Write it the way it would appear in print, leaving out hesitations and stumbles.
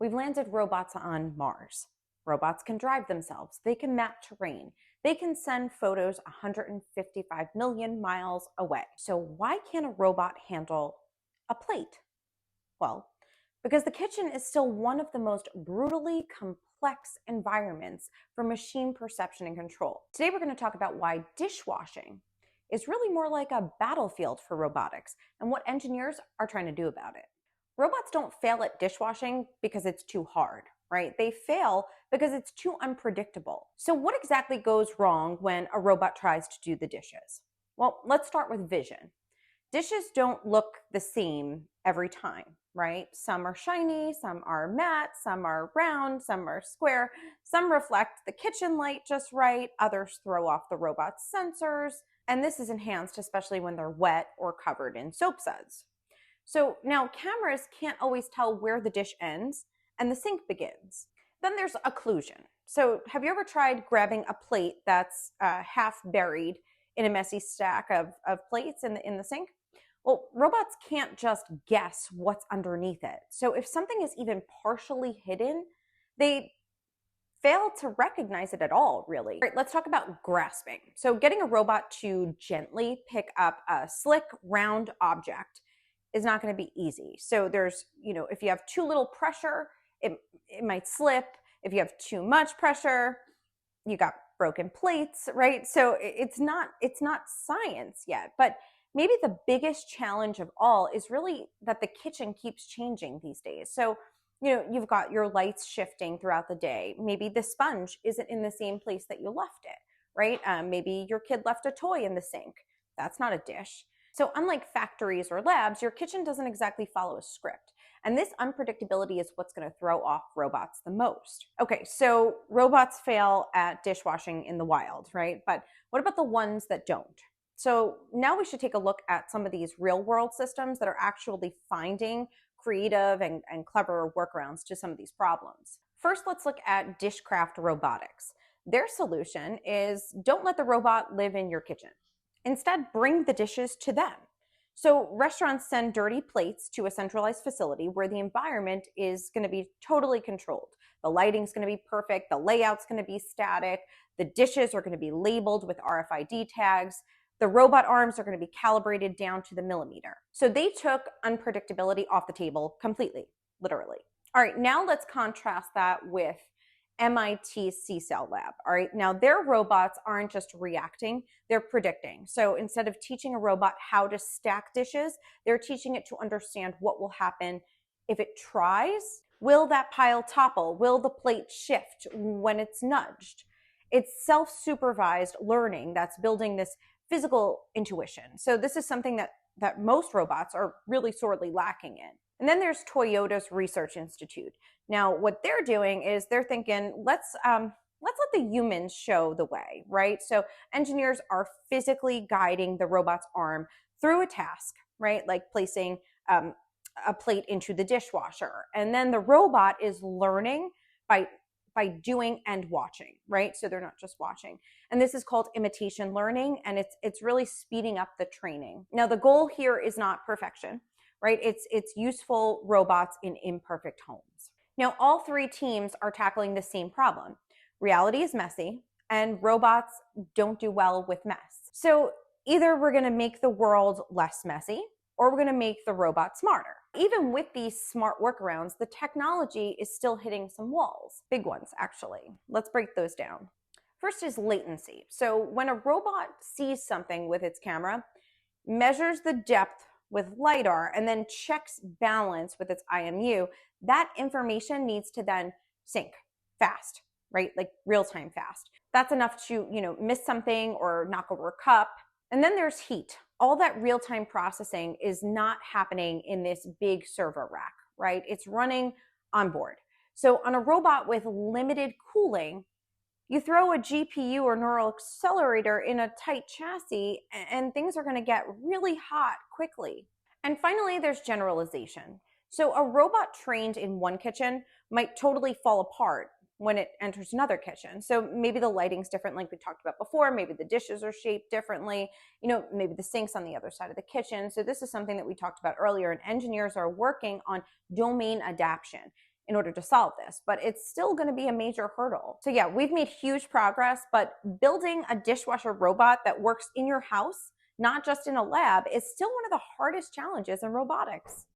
We've landed robots on Mars. Robots can drive themselves. They can map terrain. They can send photos 155 million miles away. So why can't a robot handle a plate? Well, because the kitchen is still one of the most brutally complex environments for machine perception and control. Today we're going to talk about why dishwashing is really more like a battlefield for robotics and what engineers are trying to do about it. Robots don't fail at dishwashing because it's too hard, right? They fail because it's too unpredictable. So what exactly goes wrong when a robot tries to do the dishes? Well, let's start with vision. Dishes don't look the same every time, right? Some are shiny, some are matte, some are round, some are square, some reflect the kitchen light just right, others throw off the robot's sensors, and this is enhanced especially when they're wet or covered in soap suds. So now cameras can't always tell where the dish ends and the sink begins. Then there's occlusion. So have you ever tried grabbing a plate that's half buried in a messy stack of plates in the sink? Well, robots can't just guess what's underneath it. So if something is even partially hidden, they fail to recognize it at all, really. All right, let's talk about grasping. So getting a robot to gently pick up a slick, round object is not going to be easy. So there's, if you have too little pressure, it might slip. If you have too much pressure, you got broken plates, right? So it's not science yet, but maybe the biggest challenge of all is really that the kitchen keeps changing these days. So, you've got your lights shifting throughout the day. Maybe the sponge isn't in the same place that you left it, right? Maybe your kid left a toy in the sink. That's not a dish. So unlike factories or labs, your kitchen doesn't exactly follow a script. And this unpredictability is what's going to throw off robots the most. Okay, so robots fail at dishwashing in the wild, right? But what about the ones that don't? So now we should take a look at some of these real world systems that are actually finding creative and clever workarounds to some of these problems. First, let's look at Dishcraft Robotics. Their solution is don't let the robot live in your kitchen. Instead, bring the dishes to them. So restaurants send dirty plates to a centralized facility where the environment is going to be totally controlled. The lighting's going to be perfect. The layout's going to be static. The dishes are going to be labeled with RFID tags. The robot arms are going to be calibrated down to the millimeter. So they took unpredictability off the table completely, literally. All right, now let's contrast that with MIT CSAIL lab. All right, now their robots aren't just reacting, they're predicting. So instead of teaching a robot how to stack dishes, they're teaching it to understand what will happen if it tries. Will that pile topple? Will the plate shift when it's nudged? It's self-supervised learning that's building this physical intuition. So this is something that most robots are really sorely lacking in. And then there's Toyota's Research Institute. Now, what they're doing is they're thinking, let's let the humans show the way, right? So engineers are physically guiding the robot's arm through a task, right? Like placing a plate into the dishwasher. And then the robot is learning by doing and watching, right? So they're not just watching. And this is called imitation learning, and it's really speeding up the training. Now, the goal here is not perfection, right? It's useful robots in imperfect homes. Now, all three teams are tackling the same problem. Reality is messy, and robots don't do well with mess. So either we're going to make the world less messy, or we're going to make the robot smarter. Even with these smart workarounds, the technology is still hitting some walls. Big ones, actually. Let's break those down. First is latency. So when a robot sees something with its camera, measures the depth with LiDAR, and then checks balance with its IMU, that information needs to then sync fast, right? Like real-time fast. That's enough to, miss something or knock over a cup. And then there's heat. All that real-time processing is not happening in this big server rack, right? It's running on board. So on a robot with limited cooling, you throw a GPU or neural accelerator in a tight chassis and things are going to get really hot quickly. And finally, there's generalization. So a robot trained in one kitchen might totally fall apart when it enters another kitchen. So maybe the lighting's different like we talked about before, maybe the dishes are shaped differently, maybe the sink's on the other side of the kitchen. So this is something that we talked about earlier, and engineers are working on domain adaptation. in order to solve this, but it's still going to be a major hurdle. So yeah, we've made huge progress, but building a dishwasher robot that works in your house, not just in a lab, is still one of the hardest challenges in robotics.